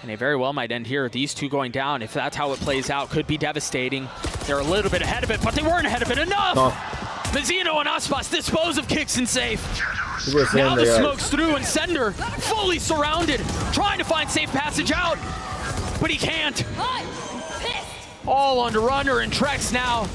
And they very well might end here. These two going down, if that's how it plays out, could be devastating. They're a little bit ahead of it, but they weren't ahead of it enough! No. Mizzino and Aspas dispose of Kicks and safe. Now the smoke's through and Sender fully surrounded, trying to find safe passage out, but he can't. All on Runner and Trex now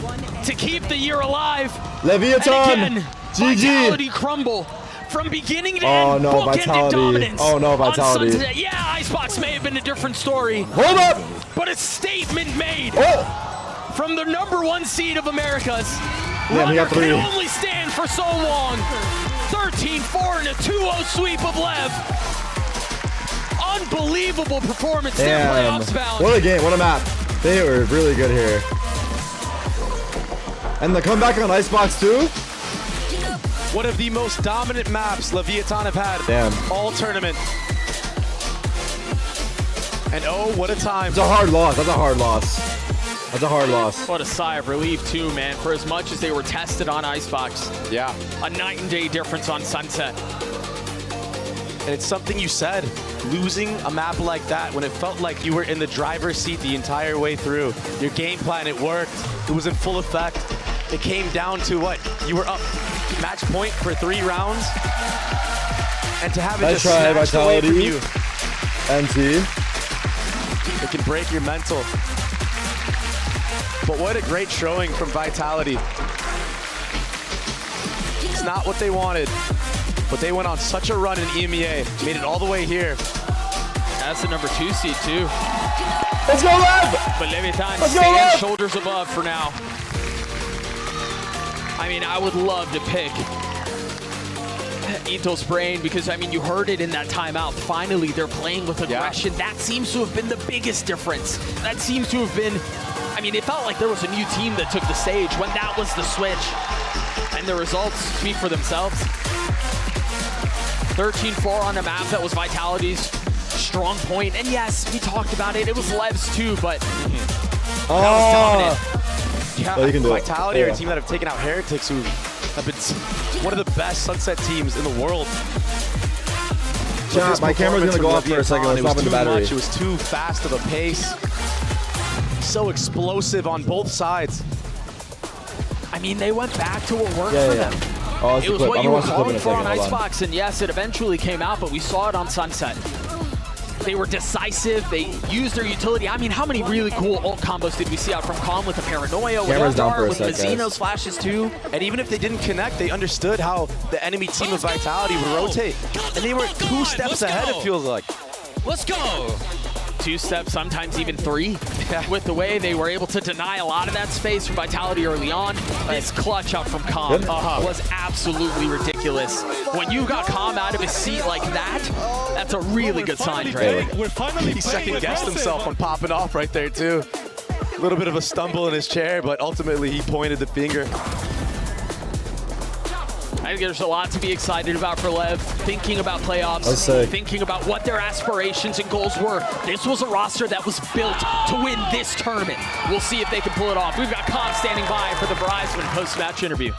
to keep the year alive. Leviatán! And again, GG! Vitality crumble. From beginning to Oh end, no, bookended Vitality. dominance. Oh no, Vitality. On yeah, Icebox may have been a different story. Hold up! But a statement made Oh! from the #1 seed of Americas. Damn, he got Runner 3. can only stand for so long. 13-4 and a 2-0 sweep of Lev. Unbelievable performance. Their Damn. playoffs bound. What a game, what a map. They were really good here. And the comeback on Icebox too? One of the most dominant maps Leviatán have had all tournament. And oh, what a time. It's a hard loss. That's a hard loss. That's a hard loss. What a sigh of relief too, man. For as much as they were tested on Icebox. Yeah. A night and day difference on Sunset. And it's something you said. Losing a map like that when it felt like you were in the driver's seat the entire way through. Your game plan, it worked. It was in full effect. It came down to what? You were up match point for 3 rounds. And to have it just snatched away from you. NT. It can break your mental. But what a great showing from Vitality. It's not what they wanted, but they went on such a run in EMEA, made it all the way here. That's the #2 seed too. Let's go, Lev! But Leviatán Let's go, stands Lev! shoulders above for now. I mean, I would love to pick Ito's brain because, I mean, you heard it in that timeout. Finally, they're playing with aggression. Yeah. That seems to have been the biggest difference. That seems to have been, I mean, it felt like there was a new team that took the stage when that was the switch. And the results speak for themselves. 13-4 on a map that was Vitality's strong point. And yes, we talked about it. It was Lev's too, but that was dominant. Yeah, oh, you can do Vitality are a team that have taken out Heretics, who have been one of the best Sunset teams in the world. Chat, my camera's gonna go off for a second. Let's stop in the battery. It was too fast of a pace. So explosive on both sides. I mean, they went back to what worked for them. Oh, it was what you were calling for on Icebox, and yes, it eventually came out, but we saw it on Sunset. They were decisive. They used their utility. I mean, how many really cool ult combos did we see out from Calm with the Paranoia, with Eldar, with Mizzino's flashes too? And even if they didn't connect, they understood how the enemy team of Vitality would rotate. And they were 2 steps ahead, it feels like. Let's go! 2 steps, sometimes even 3. With the way they were able to deny a lot of that space from Vitality early on. This clutch out from Calm was absolutely ridiculous. When you got Calm out of his seat like that, that's a really good sign, Trey. He second-guessed himself on popping off right there, too. A little bit of a stumble in his chair, but ultimately he pointed the finger. I think there's a lot to be excited about for Lev, thinking about playoffs, thinking about what their aspirations and goals were. This was a roster that was built to win this tournament. We'll see if they can pull it off. We've got Calm standing by for the Verizon post-match interview.